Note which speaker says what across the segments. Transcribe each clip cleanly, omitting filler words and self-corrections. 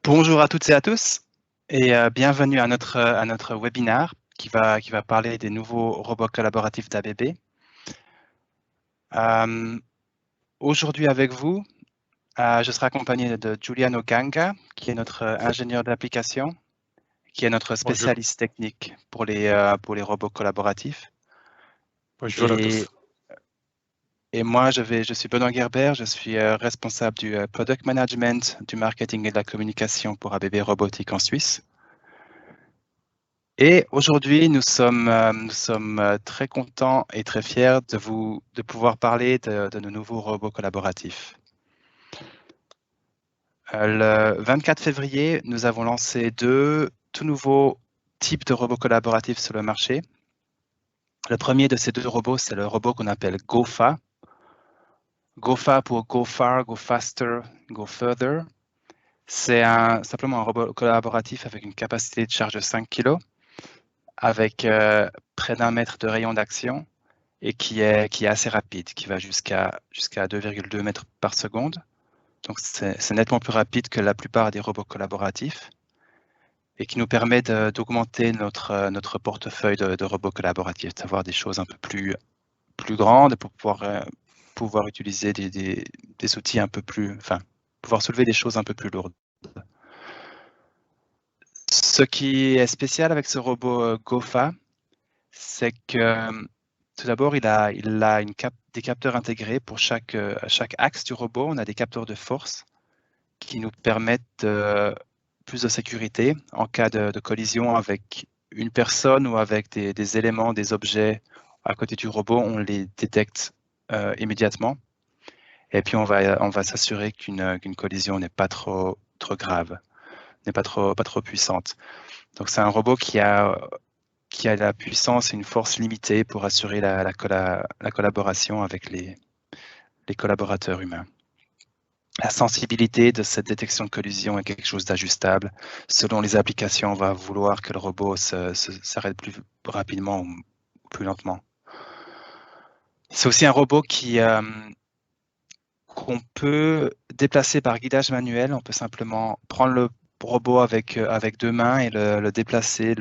Speaker 1: Bonjour à toutes et à tous et bienvenue à notre webinaire qui va parler des nouveaux robots collaboratifs d'ABB. Aujourd'hui avec vous, je serai accompagné de Giuliano Ganga, qui est notre ingénieur d'application, qui est notre
Speaker 2: Bonjour,
Speaker 1: spécialiste technique pour les robots collaboratifs.
Speaker 2: bonjour à
Speaker 1: Et,
Speaker 2: tous.
Speaker 1: et moi, je suis Benoît Gerber, je suis responsable du product management, du marketing et de la communication pour ABB Robotique en Suisse. Et aujourd'hui, nous sommes très contents et très fiers de pouvoir parler de nos nouveaux robots collaboratifs. Le 24 février, nous avons lancé deux tout nouveaux types de robots collaboratifs sur le marché. Le premier de ces deux robots, c'est le robot qu'on appelle GoFa. GoFa pour Go Far, Go Faster, Go Further. C'est simplement un robot collaboratif avec une capacité de charge de 5 kg, avec près d'1 mètre de rayon d'action et qui est assez rapide, qui va jusqu'à 2,2 mètres par seconde. Donc c'est nettement plus rapide que la plupart des robots collaboratifs et qui nous permet d'augmenter notre portefeuille de robots collaboratifs, d'avoir des choses un peu plus grandes pour pouvoir utiliser des outils un peu plus, enfin, pouvoir soulever des choses un peu plus lourdes. Ce qui est spécial avec ce robot GoFa, c'est que tout d'abord, il a des capteurs intégrés pour chaque axe du robot. On a des capteurs de force qui nous permettent plus de sécurité en cas de collision avec une personne ou avec des éléments, des objets à côté du robot. On les détecte immédiatement. Et puis, on va s'assurer qu'une collision n'est pas trop grave, n'est pas trop puissante. Donc, c'est un robot qui a la puissance et une force limitée pour assurer la collaboration avec les collaborateurs humains. La sensibilité de cette détection de collision est quelque chose d'ajustable. Selon les applications, on va vouloir que le robot s'arrête plus rapidement ou plus lentement. C'est aussi un robot qu'on peut déplacer par guidage manuel. On peut simplement prendre le robot avec deux mains et le déplacer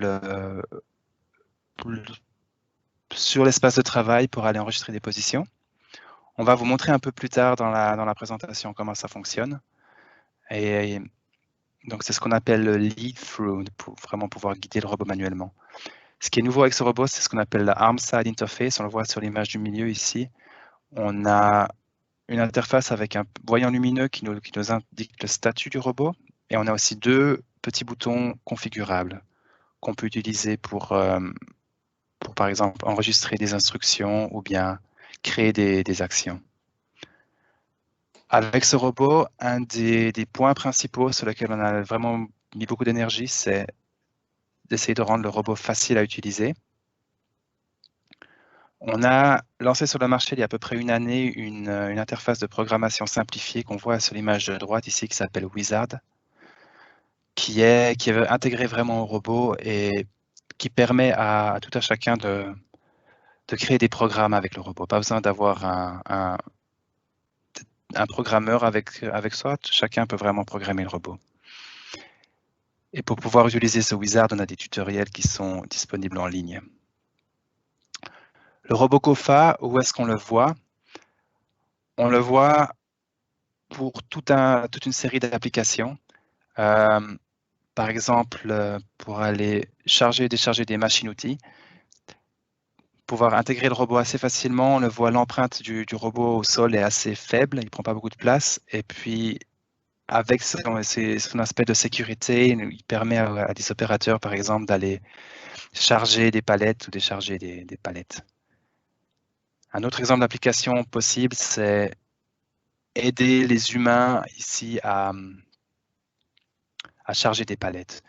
Speaker 1: sur l'espace de travail pour aller enregistrer des positions. On va vous montrer un peu plus tard dans la présentation comment ça fonctionne. Et donc, c'est ce qu'on appelle le lead-through, pour vraiment pouvoir guider le robot manuellement. Ce qui est nouveau avec ce robot, c'est ce qu'on appelle la arm-side interface. On le voit sur l'image du milieu ici. On a une interface avec un voyant lumineux qui nous indique le statut du robot. Et on a aussi deux petits boutons configurables qu'on peut utiliser pour, par exemple, enregistrer des instructions ou bien créer des actions. Avec ce robot, un des points principaux sur lesquels on a vraiment mis beaucoup d'énergie, c'est d'essayer de rendre le robot facile à utiliser. On a lancé sur le marché il y a à peu près une année une interface de programmation simplifiée qu'on voit sur l'image de droite ici qui s'appelle Wizard, qui est intégrée vraiment au robot et qui permet à tout à chacun de créer des programmes avec le robot. Pas besoin d'avoir un programmeur avec soi, chacun peut vraiment programmer le robot. Et pour pouvoir utiliser ce Wizard, on a des tutoriels qui sont disponibles en ligne. Le robot GoFa, où est-ce qu'on le voit? On le voit pour toute une série d'applications. Par exemple, pour aller charger et décharger des machines-outils, pouvoir intégrer le robot assez facilement. On le voit, l'empreinte du robot au sol est assez faible, il ne prend pas beaucoup de place. Et puis, avec son aspect de sécurité, il permet à des opérateurs, par exemple, d'aller charger des palettes ou décharger des palettes. Un autre exemple d'application possible, c'est aider les humains ici à charger des palettes.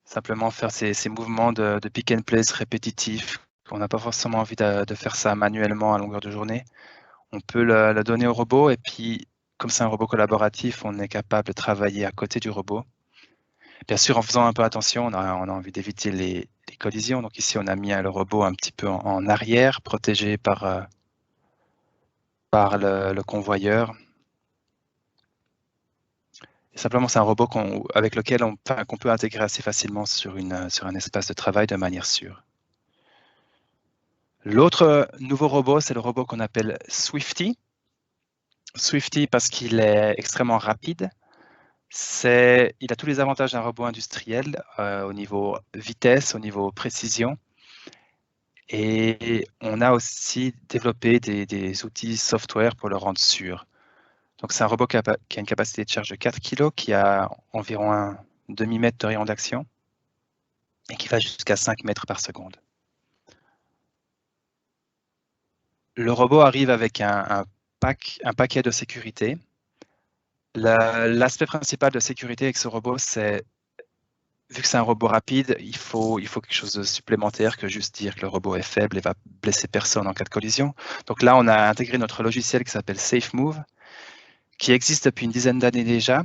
Speaker 1: Simplement faire ces mouvements de pick and place répétitifs. On n'a pas forcément envie de faire ça manuellement à longueur de journée. On peut le donner au robot et puis, comme c'est un robot collaboratif, on est capable de travailler à côté du robot. Bien sûr, en faisant un peu attention, on a envie d'éviter les collisions. Donc ici, on a mis le robot un petit peu en arrière, protégé par le convoyeur. Simplement, c'est un robot avec lequel qu'on peut intégrer assez facilement sur un espace de travail de manière sûre. L'autre nouveau robot, c'est le robot qu'on appelle Swifty. Swifty parce qu'il est extrêmement rapide. Il a tous les avantages d'un robot industriel au niveau vitesse, au niveau précision. Et on a aussi développé des outils software pour le rendre sûr. Donc, c'est un robot qui a une capacité de charge de 4 kg, qui a environ un demi-mètre de rayon d'action et qui va jusqu'à 5 mètres par seconde. Le robot arrive avec un paquet de sécurité. L'aspect principal de sécurité avec ce robot, c'est, vu que c'est un robot rapide, il faut quelque chose de supplémentaire que juste dire que le robot est faible et va blesser personne en cas de collision. Donc là, on a intégré notre logiciel qui s'appelle SafeMove, qui existe depuis une dizaine d'années déjà,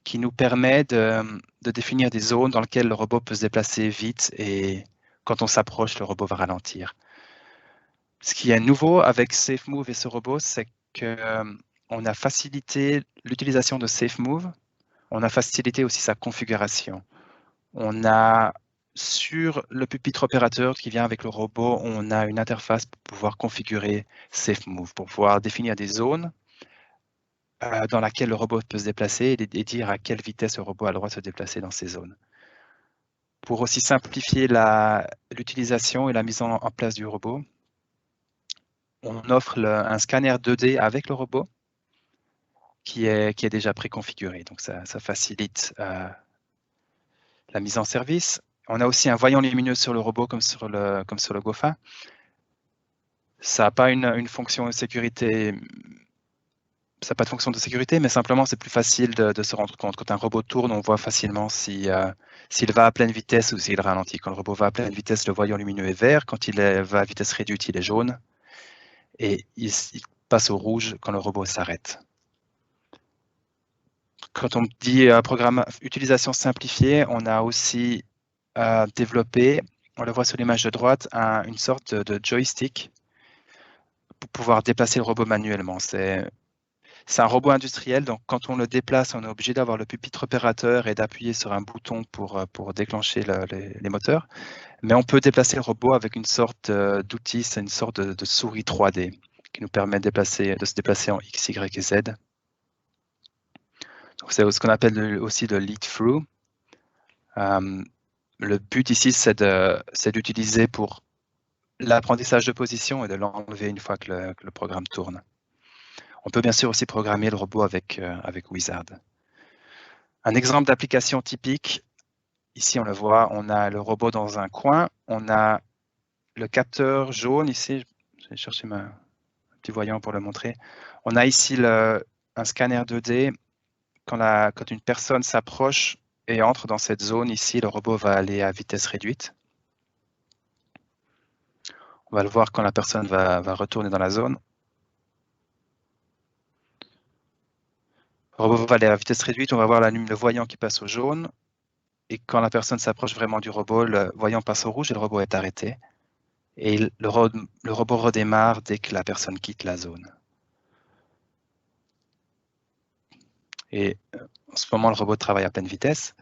Speaker 1: qui nous permet de définir des zones dans lesquelles le robot peut se déplacer vite et quand on s'approche, le robot va ralentir. Ce qui est nouveau avec SafeMove et ce robot, c'est qu'on a facilité l'utilisation de SafeMove, on a facilité aussi sa configuration. On a sur le pupitre opérateur qui vient avec le robot, on a une interface pour pouvoir configurer SafeMove, pour pouvoir définir des zones dans laquelle le robot peut se déplacer et dire à quelle vitesse le robot a le droit de se déplacer dans ces zones. Pour aussi simplifier l'utilisation et la mise en place du robot, on offre un scanner 2D avec le robot qui est déjà préconfiguré. Donc, ça facilite la mise en service. On a aussi un voyant lumineux sur le robot comme sur le GOFA. Ça n'a pas une fonction de sécurité. Ça n'a pas de fonction de sécurité, mais simplement, c'est plus facile de se rendre compte. Quand un robot tourne, on voit facilement s'il va à pleine vitesse ou s'il ralentit. Quand le robot va à pleine vitesse, le voyant lumineux est vert. Quand il va à vitesse réduite, il est jaune. Et il passe au rouge quand le robot s'arrête. Quand on dit programme utilisation simplifiée, on a aussi développé, on le voit sur l'image de droite, une sorte de joystick pour pouvoir déplacer le robot manuellement. C'est un robot industriel, donc quand on le déplace, on est obligé d'avoir le pupitre opérateur et d'appuyer sur un bouton pour déclencher les moteurs. Mais on peut déplacer le robot avec une sorte d'outil, c'est une sorte de souris 3D qui nous permet de se déplacer en X, Y et Z. C'est ce qu'on appelle aussi le lead-through. Le but ici, c'est d'utiliser pour l'apprentissage de position et de l'enlever une fois que le programme tourne. On peut bien sûr aussi programmer le robot avec Wizard. Un exemple d'application typique, ici on le voit, on a le robot dans un coin, on a le capteur jaune ici, je vais chercher un petit voyant pour le montrer. On a ici un scanner 2D. Quand une personne s'approche et entre dans cette zone ici, le robot va aller à vitesse réduite. On va le voir quand la personne va retourner dans la zone. Le robot va aller à vitesse réduite, on va voir le voyant qui passe au jaune. Et quand la personne s'approche vraiment du robot, le voyant passe au rouge et le robot est arrêté. Et le robot redémarre dès que la personne quitte la zone. Et en ce moment, le robot travaille à pleine vitesse.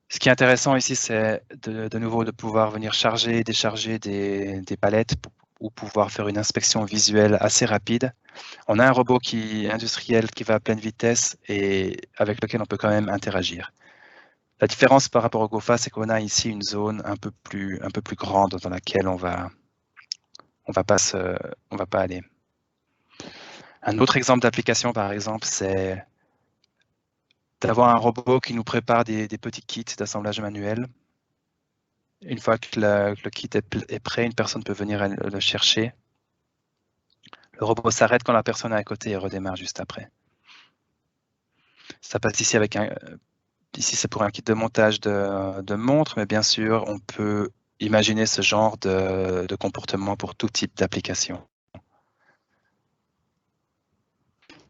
Speaker 1: Ce qui est intéressant ici, c'est de nouveau de pouvoir venir charger et décharger des palettes ou pouvoir faire une inspection visuelle assez rapide. On a un robot industriel qui va à pleine vitesse et avec lequel on peut quand même interagir. La différence par rapport au GOFA, c'est qu'on a ici une zone un peu plus grande dans laquelle on va pas aller. Un autre exemple d'application, par exemple, c'est d'avoir un robot qui nous prépare des petits kits d'assemblage manuel. Une fois que le kit est prêt, une personne peut venir le chercher. Le robot s'arrête quand la personne est à côté et redémarre juste après. Ça passe ici avec ici c'est pour un kit de montage de montre, mais bien sûr, on peut imaginer ce genre de comportement pour tout type d'application.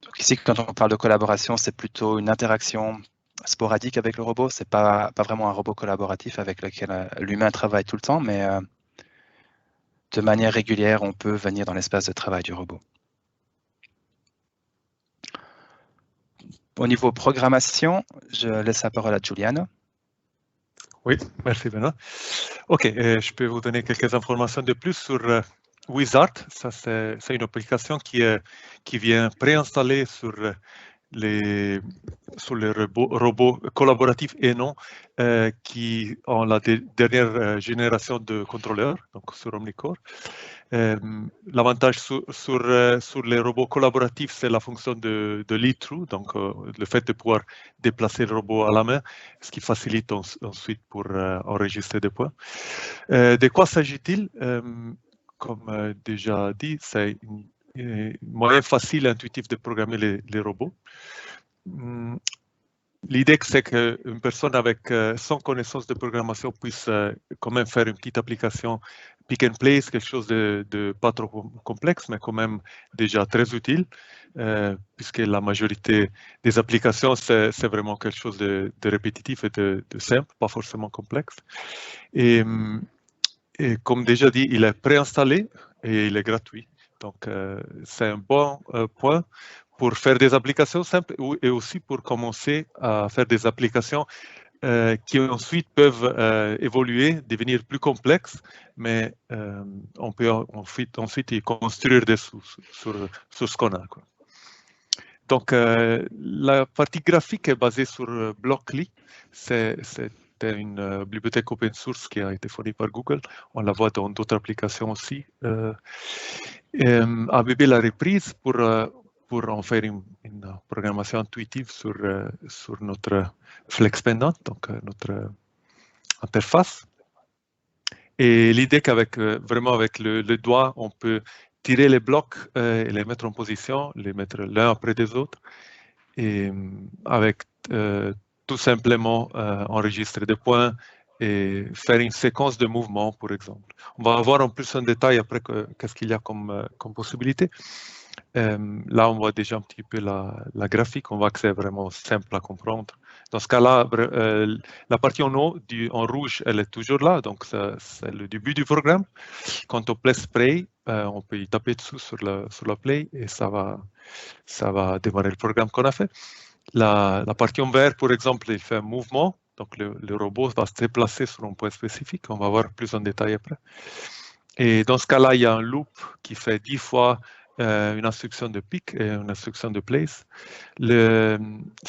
Speaker 1: Donc ici, quand on parle de collaboration, c'est plutôt une interaction sporadique avec le robot. C'est pas vraiment un robot collaboratif avec lequel l'humain travaille tout le temps, mais de manière régulière, on peut venir dans l'espace de travail du robot. Au niveau programmation, je laisse la parole à Giuliano.
Speaker 2: Oui, merci Benoît. OK, je peux vous donner quelques informations de plus sur Wizard. Ça, c'est une application qui vient préinstaller sur les robots collaboratifs et non, qui ont la dernière génération de contrôleurs, donc sur Omnicore. L'avantage sur les robots collaboratifs, c'est la fonction de lead-through, donc le fait de pouvoir déplacer le robot à la main, ce qui facilite ensuite pour enregistrer des points. De quoi s'agit-il? Comme déjà dit, c'est un moyen facile et intuitif de programmer les robots. L'idée, c'est qu'une personne avec sans connaissance de programmation puisse quand même faire une petite application pick and place, quelque chose de pas trop complexe, mais quand même déjà très utile, puisque la majorité des applications, c'est vraiment quelque chose de répétitif et de simple, pas forcément complexe. Et comme déjà dit, il est préinstallé et il est gratuit. Donc, c'est un bon point pour faire des applications simples et aussi pour commencer à faire des applications qui ensuite peuvent évoluer, devenir plus complexes, mais on peut ensuite y construire dessous sur ce qu'on a, quoi. Donc, la partie graphique est basée sur Blockly. C'est une bibliothèque open source qui a été fournie par Google. On la voit dans d'autres applications aussi. ABB l'a reprise pour en faire une programmation intuitive sur notre flex pendant, donc notre interface. Et l'idée qu'avec vraiment avec le doigt, on peut tirer les blocs et les mettre en position, les mettre l'un après les autres, et avec tout simplement enregistrer des points et faire une séquence de mouvements, par exemple. On va voir en plus en détail après qu'est-ce qu'il y a comme possibilité. Là, on voit déjà un petit peu la graphique. On voit que c'est vraiment simple à comprendre. Dans ce cas-là, la partie en haut, en rouge, elle est toujours là. Donc, c'est le début du programme. Quand on place play, on peut y taper dessous sur la play et ça va démarrer le programme qu'on a fait. La partie en vert, par exemple, il fait un mouvement. Donc, le robot va se déplacer sur un point spécifique. On va voir plus en détail après. Et dans ce cas-là, il y a un loop qui fait 10 fois une instruction de pick et une instruction de place. Ce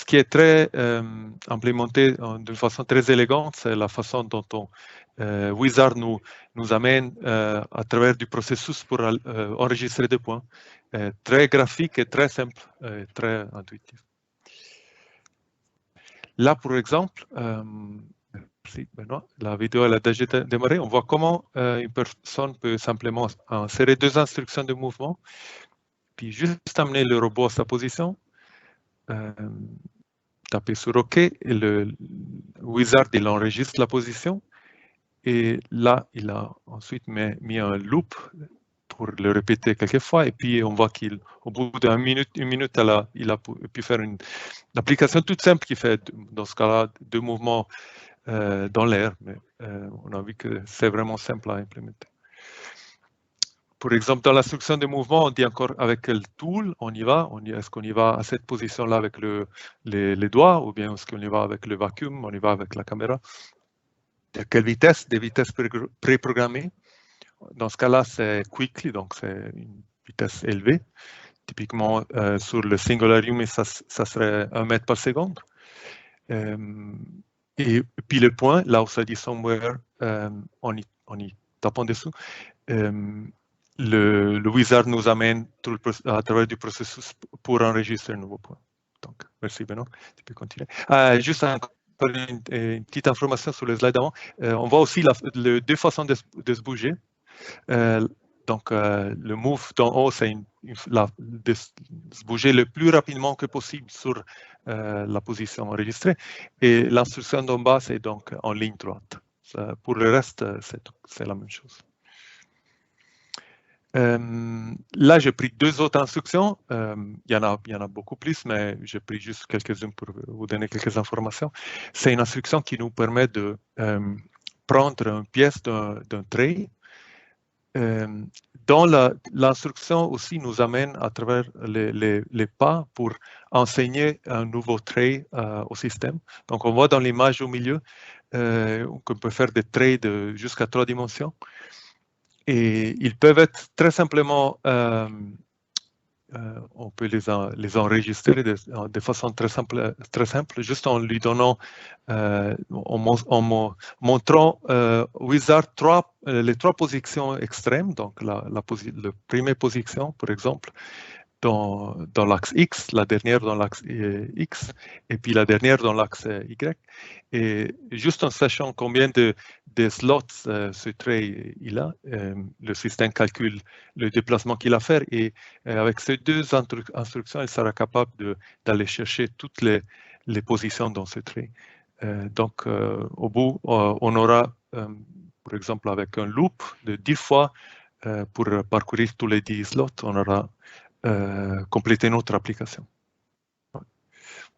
Speaker 2: qui est très implémenté d'une façon très élégante, c'est la façon dont Wizard nous amène à travers du processus pour enregistrer des points. Très graphique et très simple, très intuitif. Là, par exemple, merci Benoît, la vidéo elle a déjà démarré. On voit comment une personne peut simplement insérer deux instructions de mouvement, puis juste amener le robot à sa position, taper sur OK, et le Wizard il enregistre la position, et là il a ensuite mis un loop pour le répéter quelques fois, et puis on voit qu'au bout d'une minute, il a pu faire une application toute simple qui fait, dans ce cas-là, deux mouvements dans l'air, mais on a vu que c'est vraiment simple à implémenter. Par exemple, dans l'instruction de mouvement, on dit encore avec le tool, on y va. Est-ce qu'on y va à cette position-là avec les doigts, ou bien est-ce qu'on y va avec le vacuum, on y va avec la caméra? À quelle vitesse? Des vitesses préprogrammées. Dans ce cas-là, c'est quickly, donc c'est une vitesse élevée. Typiquement, sur le Singularium, ça serait 1 mètre par seconde. Et puis le point, là où ça dit somewhere, en y tapant dessous, le Wizard nous amène à travers du processus pour enregistrer un nouveau point. Donc, merci Benoît, tu peux continuer. Juste une petite information sur le slide d'avant. On voit aussi les deux façons de se bouger. Donc, le move d'en haut, c'est de se bouger le plus rapidement que possible sur la position enregistrée. Et l'instruction d'en bas, c'est donc en ligne droite. Pour le reste, c'est la même chose. Là, j'ai pris deux autres instructions. Il y en a beaucoup plus, mais j'ai pris juste quelques-unes pour vous donner quelques informations. C'est une instruction qui nous permet de prendre une pièce d'un tray Dans l'instruction aussi nous amène à travers les pas pour enseigner un nouveau trait au système. Donc, on voit dans l'image au milieu qu'on peut faire des traits jusqu'à 3 dimensions. Et ils peuvent être très simplement, on peut les enregistrer de façon très simple, juste en lui donnant, en montrant Wizard les 3 positions extrêmes, donc la première position, par exemple, dans l'axe X, la dernière dans l'axe X, et puis la dernière dans l'axe Y. Et juste en sachant combien de slots ce trait il a, le système calcule le déplacement qu'il a à faire. Et avec ces 2 instructions, il sera capable d'aller chercher toutes les positions dans ce trait. Donc, au bout, on aura, par exemple, avec un loop de 10 fois pour parcourir tous les 10 slots, on aura compléter notre application.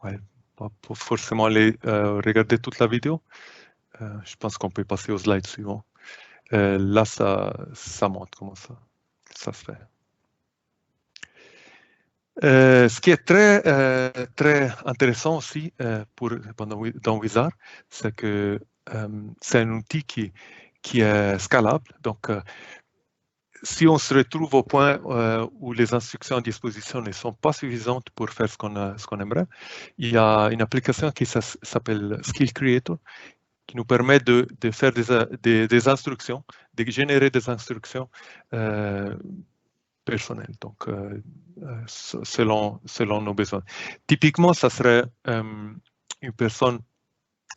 Speaker 2: Ouais, pas forcément aller regarder toute la vidéo. Je pense qu'on peut passer au slide suivant. Là, ça montre comment ça se fait. Ce qui est très intéressant aussi dans Wizard, c'est que c'est un outil qui est scalable. Donc, si on se retrouve au point où les instructions à disposition ne sont pas suffisantes pour faire ce qu'on aimerait, il y a une application qui s'appelle Skill Creator qui nous permet de faire des instructions, de générer des instructions personnelles, donc selon nos besoins. Typiquement, ça serait une personne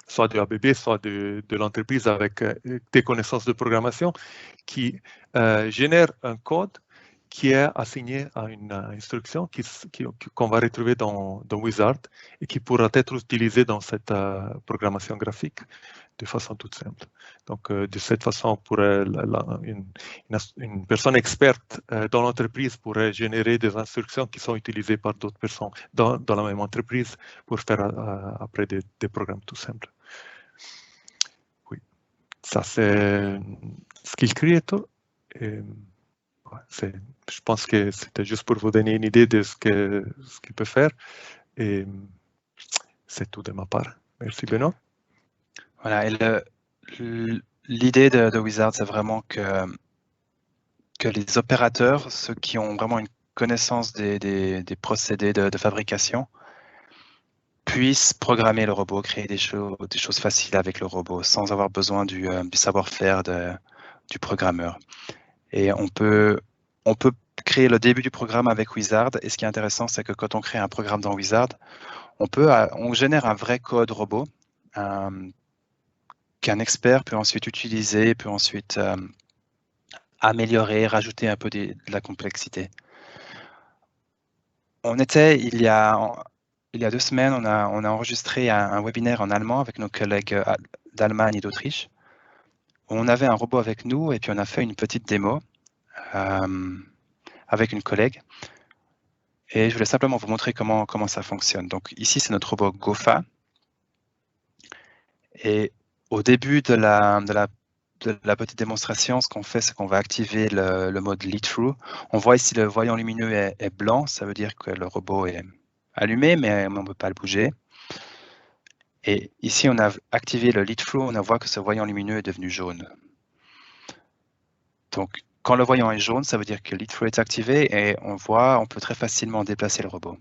Speaker 2: soit de ABB, soit de l'entreprise avec des connaissances de programmation, qui génère un code qui est assigné à une instruction qu'on va retrouver dans Wizard et qui pourra être utilisé dans cette programmation graphique de façon toute simple. Donc, de cette façon, une personne experte dans l'entreprise pourrait générer des instructions qui sont utilisées par d'autres personnes dans la même entreprise pour faire après des programmes tout simples. Oui, ça c'est Skill Creator. Et, je pense que c'était juste pour vous donner une idée de ce qu'il peut faire. Et c'est tout de ma part. Merci Benoît.
Speaker 1: Voilà, et l'idée de Wizard, c'est vraiment que les opérateurs, ceux qui ont vraiment une connaissance des procédés de fabrication, puissent programmer le robot, créer des choses faciles avec le robot, sans avoir besoin du savoir-faire du programmeur. Et on peut créer le début du programme avec Wizard. Et ce qui est intéressant, c'est que quand on crée un programme dans Wizard, on génère un vrai code robot qu'un expert peut ensuite utiliser, peut ensuite améliorer, rajouter un peu de la complexité. Il y a 2 semaines, on a enregistré un webinaire en allemand avec nos collègues d'Allemagne et d'Autriche. On avait un robot avec nous et puis on a fait une petite démo avec une collègue. Et je voulais simplement vous montrer comment ça fonctionne. Donc ici, c'est notre robot GOFA. Et au début de la petite démonstration, ce qu'on fait, c'est qu'on va activer le mode Lead Through. On voit ici le voyant lumineux est blanc, ça veut dire que le robot est allumé, mais on ne peut pas le bouger. Et ici, on a activé le Lead Through, on voit que ce voyant lumineux est devenu jaune. Donc, quand le voyant est jaune, ça veut dire que le Lead Through est activé et on peut très facilement déplacer le robot.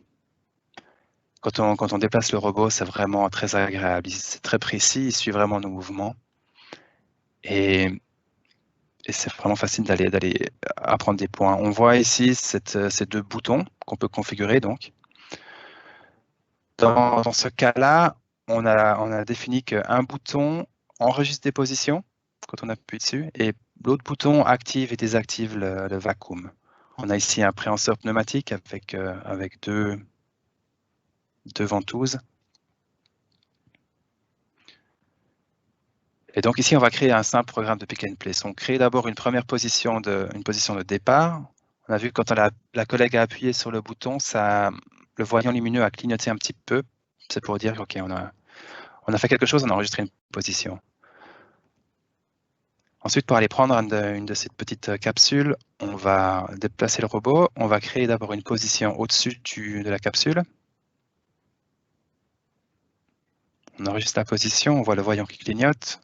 Speaker 1: Quand on déplace le robot, c'est vraiment très agréable. C'est très précis, il suit vraiment nos mouvements. Et c'est vraiment facile d'aller apprendre des points. On voit ici ces 2 boutons qu'on peut configurer. Donc, dans ce cas-là, on a défini qu'un bouton enregistre des positions quand on appuie dessus, et l'autre bouton active et désactive le vacuum. On a ici un préhenseur pneumatique avec deux ventouses. Et donc ici, on va créer un simple programme de pick and place. On crée d'abord une première position de départ. On a vu que quand la collègue a appuyé sur le bouton, le voyant lumineux a clignoté un petit peu. C'est pour dire OK, on a fait quelque chose, on a enregistré une position. Ensuite, pour aller prendre une de ces petites capsules, on va déplacer le robot. On va créer d'abord une position au-dessus de la capsule. On enregistre la position, on voit le voyant qui clignote.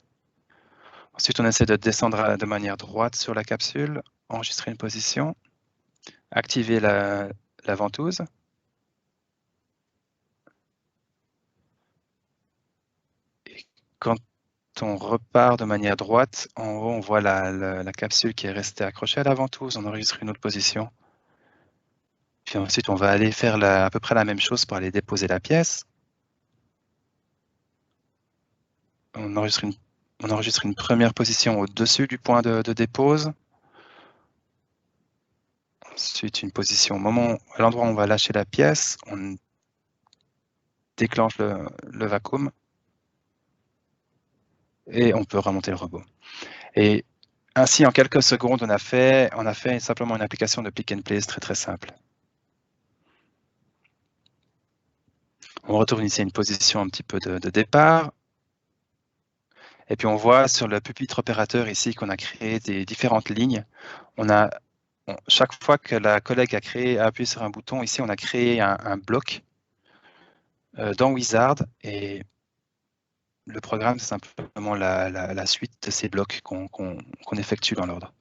Speaker 1: Ensuite, on essaie de descendre de manière droite sur la capsule, enregistrer une position, activer la ventouse. Et quand on repart de manière droite, en haut, on voit la capsule qui est restée accrochée à la ventouse. On enregistre une autre position. Puis ensuite, on va aller faire à peu près la même chose pour aller déposer la pièce. On enregistre une première position au-dessus du point de dépose. Ensuite, une position à l'endroit où on va lâcher la pièce. On déclenche le vacuum. Et on peut remonter le robot. Et ainsi, en quelques secondes, on a fait simplement une application de pick and place très très simple. On retourne ici à une position un petit peu de départ. Et puis on voit sur le pupitre opérateur ici qu'on a créé des différentes lignes. Chaque fois que la collègue a appuyé sur un bouton, ici on a créé un bloc dans Wizard. Et le programme, c'est simplement la suite de ces blocs qu'on effectue dans l'ordre.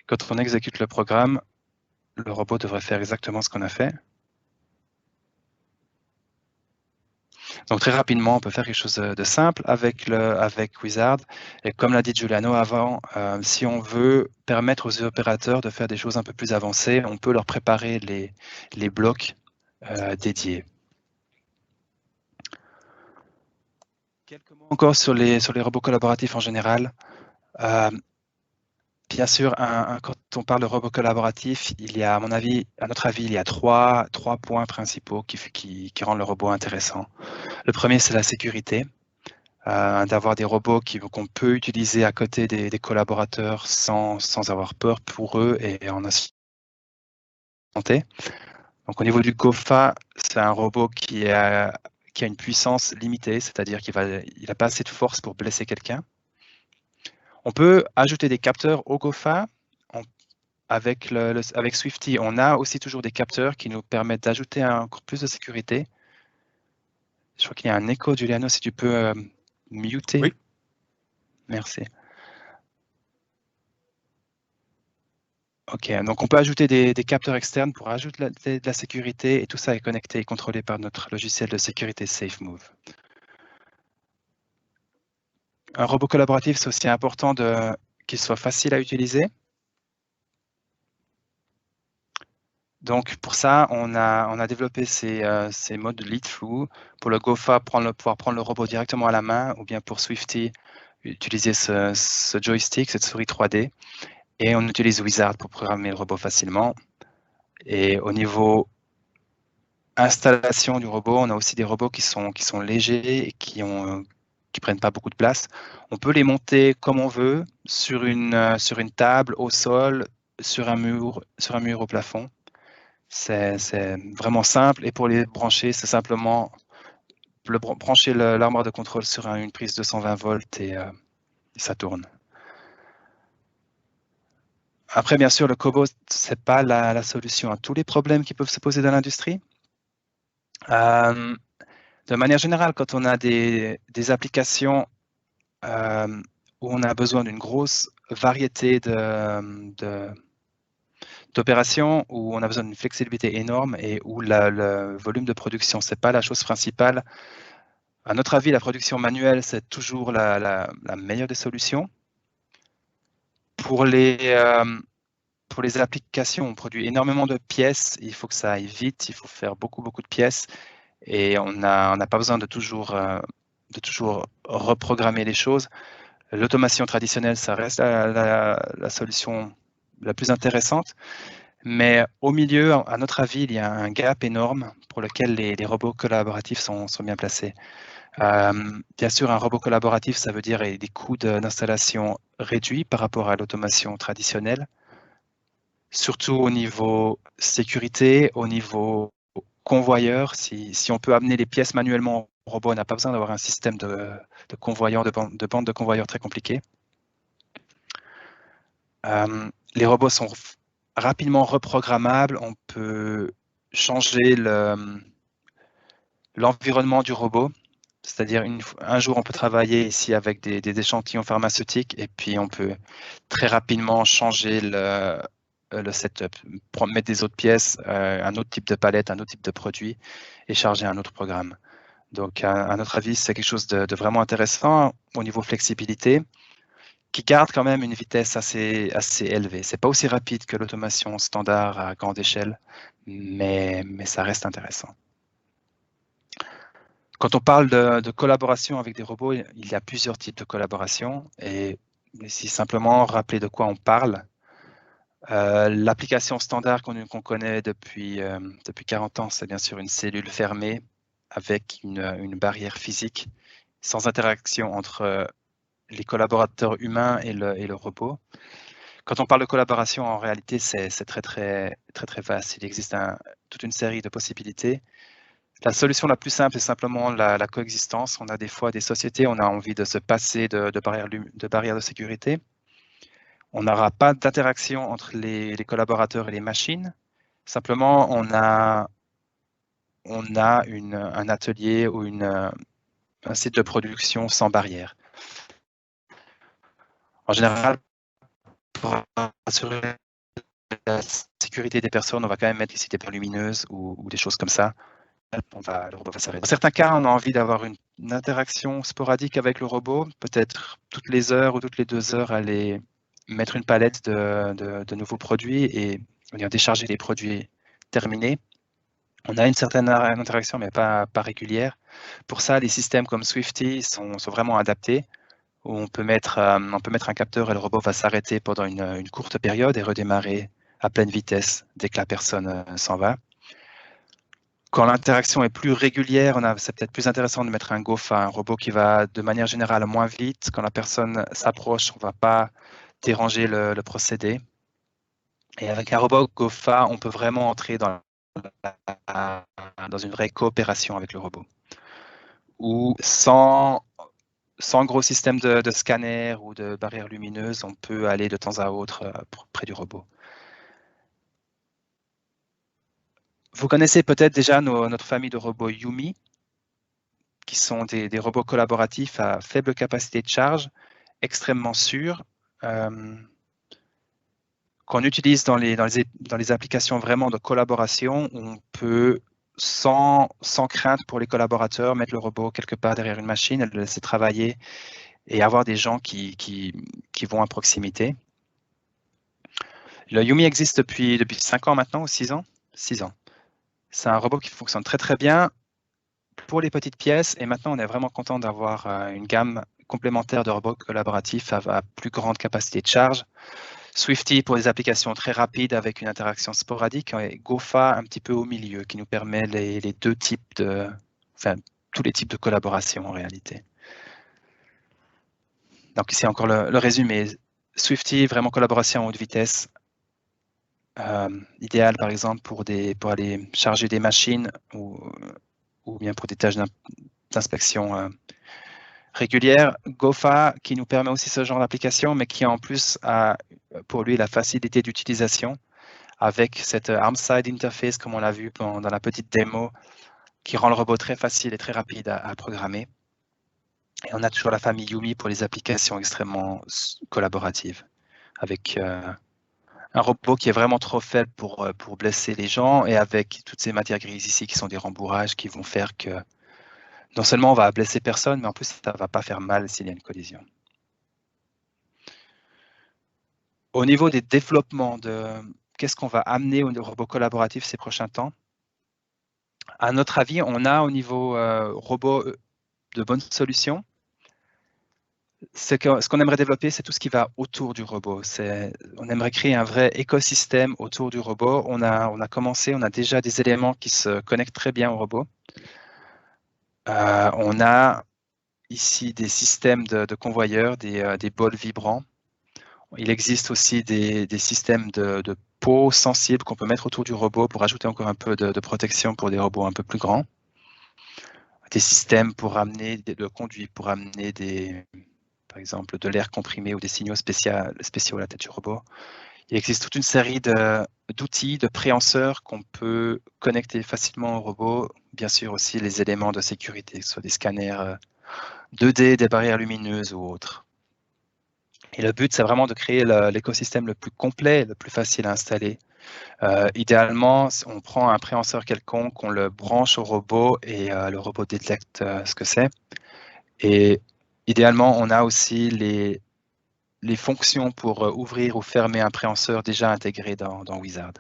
Speaker 1: Quand on exécute le programme, le robot devrait faire exactement ce qu'on a fait. Donc très rapidement, on peut faire quelque chose de simple avec Wizard. Et comme l'a dit Giuliano avant, si on veut permettre aux opérateurs de faire des choses un peu plus avancées, on peut leur préparer les blocs dédiés. Quelques mots encore sur les robots collaboratifs en général. Bien sûr, quand on parle de robot collaboratif, il y a, à notre avis, il y a trois points principaux qui rendent le robot intéressant. Le premier, c'est la sécurité, d'avoir des robots qu'on peut utiliser à côté des collaborateurs sans avoir peur pour eux et en santé. Donc au niveau du GOFA, c'est un robot qui a une puissance limitée, c'est-à-dire qu'il n'a pas assez de force pour blesser quelqu'un. On peut ajouter des capteurs au GOFA. Avec Swifty, on a aussi toujours des capteurs qui nous permettent d'ajouter encore plus de sécurité. Je crois qu'il y a un écho, Giuliano, si tu peux muter.
Speaker 2: Oui.
Speaker 1: Merci. Ok, donc on peut ajouter des capteurs externes pour ajouter de la sécurité et tout ça est connecté et contrôlé par notre logiciel de sécurité SafeMove. Un robot collaboratif, c'est aussi important qu'il soit facile à utiliser. Donc pour ça, on a développé ces modes de lead-through. Pour le GOFA, pouvoir prendre le robot directement à la main, ou bien pour Swifty, utiliser ce joystick, cette souris 3D. Et on utilise Wizard pour programmer le robot facilement. Et au niveau installation du robot, on a aussi des robots qui sont légers et qui prennent pas beaucoup de place. On peut les monter comme on veut, sur une table, au sol, sur un mur au plafond. C'est vraiment simple. Et pour les brancher, c'est simplement brancher l'armoire de contrôle sur une prise de 120 volts et ça tourne. Après, bien sûr, le Cobot, ce n'est pas la solution à tous les problèmes qui peuvent se poser dans l'industrie. De manière générale, quand on a des applications où on a besoin d'une grosse variété d'opérations, où on a besoin d'une flexibilité énorme et où le volume de production, ce n'est pas la chose principale, à notre avis, la production manuelle, c'est toujours la meilleure des solutions. Pour les applications, on produit énormément de pièces, il faut que ça aille vite, il faut faire beaucoup de pièces et on n'a pas besoin de toujours reprogrammer les choses. L'automation traditionnelle, ça reste la solution la plus intéressante, mais au milieu, à notre avis, il y a un gap énorme pour lequel les robots collaboratifs sont bien placés. Bien sûr, un robot collaboratif, ça veut dire des coûts d'installation réduits par rapport à l'automation traditionnelle, surtout au niveau sécurité, au niveau convoyeur. Si on peut amener les pièces manuellement robot n'a pas besoin d'avoir un système de convoyants, de bande de convoyeurs très compliqué. Les robots sont rapidement reprogrammables. On peut changer l'environnement du robot. C'est-à-dire, un jour, on peut travailler ici avec des échantillons pharmaceutiques et puis on peut très rapidement changer le setup, mettre des autres pièces, un autre type de palette, un autre type de produit et charger un autre programme. Donc, à notre avis, c'est quelque chose de vraiment intéressant au niveau flexibilité, qui garde quand même une vitesse assez élevée. C'est pas aussi rapide que l'automation standard à grande échelle, mais ça reste intéressant. Quand on parle de collaboration avec des robots, il y a plusieurs types de collaboration. Et si simplement rappeler de quoi on parle, l'application standard qu'on connaît depuis 40 ans, c'est bien sûr une cellule fermée avec une barrière physique, sans interaction entre les collaborateurs humains et le robot. Quand on parle de collaboration, en réalité, c'est très vaste. Il existe toute une série de possibilités. La solution la plus simple est simplement la coexistence. On a des fois des sociétés, on a envie de se passer de barrières de sécurité. On n'aura pas d'interaction entre les collaborateurs et les machines. Simplement, on a un atelier ou un site de production sans barrière. En général, pour assurer la sécurité des personnes, on va quand même mettre ici des barrières lumineuses ou des choses comme ça. Le robot va s'arrêter. Dans certains cas, on a envie d'avoir une interaction sporadique avec le robot, peut-être toutes les heures ou toutes les 2 heures, aller mettre une palette de nouveaux produits et décharger les produits terminés. On a une certaine interaction, mais pas régulière. Pour ça, les systèmes comme Swifty sont vraiment adaptés, où on peut mettre un capteur et le robot va s'arrêter pendant une courte période et redémarrer à pleine vitesse dès que la personne s'en va. Quand l'interaction est plus régulière, c'est peut-être plus intéressant de mettre un GOFA, un robot qui va de manière générale moins vite. Quand la personne s'approche, on ne va pas déranger le procédé. Et avec un robot GOFA, on peut vraiment entrer dans une vraie coopération avec le robot. Ou sans gros système de scanner ou de barrière lumineuse, on peut aller de temps à autre près du robot. Vous connaissez peut-être déjà notre famille de robots Yumi, qui sont des robots collaboratifs à faible capacité de charge, extrêmement sûrs, qu'on utilise dans les applications vraiment de collaboration, où on peut, sans crainte pour les collaborateurs, mettre le robot quelque part derrière une machine, le laisser travailler et avoir des gens qui vont à proximité. Le Yumi existe depuis 5 ans maintenant, ou 6 ans 6 ans. C'est un robot qui fonctionne très bien pour les petites pièces, et maintenant on est vraiment content d'avoir une gamme complémentaire de robots collaboratifs à plus grande capacité de charge. Swifty pour des applications très rapides avec une interaction sporadique, et GOFA un petit peu au milieu, qui nous permet les deux types tous les types de collaboration en réalité. Donc ici encore le résumé. Swifty, vraiment collaboration à haute vitesse, idéal par exemple pour aller charger des machines ou bien pour des tâches d'inspection régulière. GOFA qui nous permet aussi ce genre d'application, mais qui en plus a pour lui la facilité d'utilisation avec cette arm-side interface, comme on l'a vu dans la petite démo, qui rend le robot très facile et très rapide à programmer. Et on a toujours la famille Yumi pour les applications extrêmement collaboratives, avec un robot qui est vraiment trop faible pour blesser les gens, et avec toutes ces matières grises ici qui sont des rembourrages qui vont faire que non seulement on va blesser personne, mais en plus ça ne va pas faire mal s'il y a une collision. Au niveau des développements qu'est-ce qu'on va amener au robot collaboratif ces prochains temps? À notre avis, on a au niveau robot de bonnes solutions. Ce qu'on aimerait développer, c'est tout ce qui va autour du robot. On aimerait créer un vrai écosystème autour du robot. On a déjà des éléments qui se connectent très bien au robot. On a ici des systèmes de convoyeurs, des bols vibrants. Il existe aussi des systèmes de peau sensibles qu'on peut mettre autour du robot pour ajouter encore un peu de protection pour des robots un peu plus grands. systèmes pour amener de conduite, pour amener par exemple de l'air comprimé ou des signaux spéciaux à la tête du robot. Il existe toute une série d'outils, de préhenseurs qu'on peut connecter facilement au robot. Bien sûr aussi les éléments de sécurité, que ce soit des scanners 2D, des barrières lumineuses ou autres. Et le but, c'est vraiment de créer l'écosystème le plus complet, le plus facile à installer. Idéalement, on prend un préhenseur quelconque, on le branche au robot et le robot détecte ce que c'est. Et idéalement, on a aussi les fonctions pour ouvrir ou fermer un préhenseur déjà intégré dans Wizard.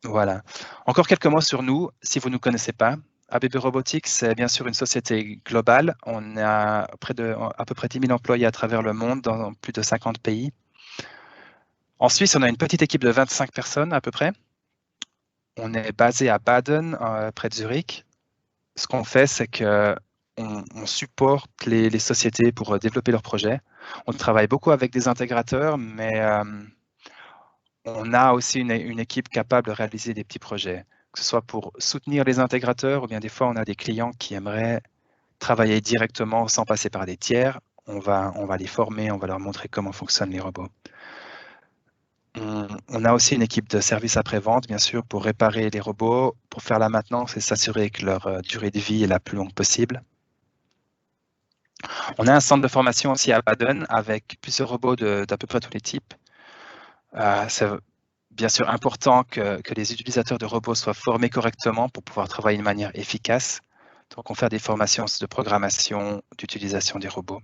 Speaker 1: Voilà. Encore quelques mots sur nous, si vous ne nous connaissez pas. ABB Robotics, c'est bien sûr une société globale. On a à peu près 10 000 employés à travers le monde, dans plus de 50 pays. En Suisse, on a une petite équipe de 25 personnes à peu près. On est basé à Baden, près de Zurich. Ce qu'on fait, c'est qu'on supporte les sociétés pour développer leurs projets. On travaille beaucoup avec des intégrateurs, mais on a aussi une équipe capable de réaliser des petits projets, que ce soit pour soutenir les intégrateurs ou bien des fois on a des clients qui aimeraient travailler directement sans passer par des tiers. On va les former, on va leur montrer comment fonctionnent les robots. On a aussi une équipe de service après-vente, bien sûr, pour réparer les robots, pour faire la maintenance et s'assurer que leur durée de vie est la plus longue possible. On a un centre de formation aussi à Baden avec plusieurs robots d'à peu près tous les types. C'est bien sûr important que les utilisateurs de robots soient formés correctement pour pouvoir travailler de manière efficace. Donc, on fait des formations de programmation, d'utilisation des robots.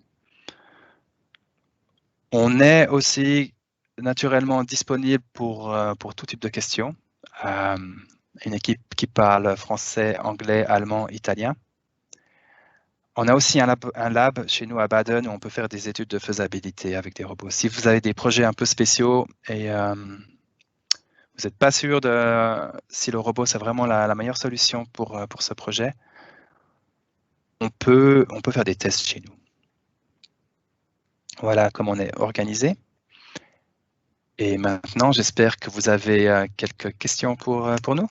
Speaker 1: On est aussi naturellement disponible pour tout type de questions. Une équipe qui parle français, anglais, allemand, italien. On a aussi un lab chez nous à Baden où on peut faire des études de faisabilité avec des robots. Si vous avez des projets un peu spéciaux et vous n'êtes pas sûr si le robot c'est vraiment la meilleure solution pour ce projet, on peut faire des tests chez nous. Voilà comment on est organisé. Et maintenant, j'espère que vous avez quelques questions pour nous.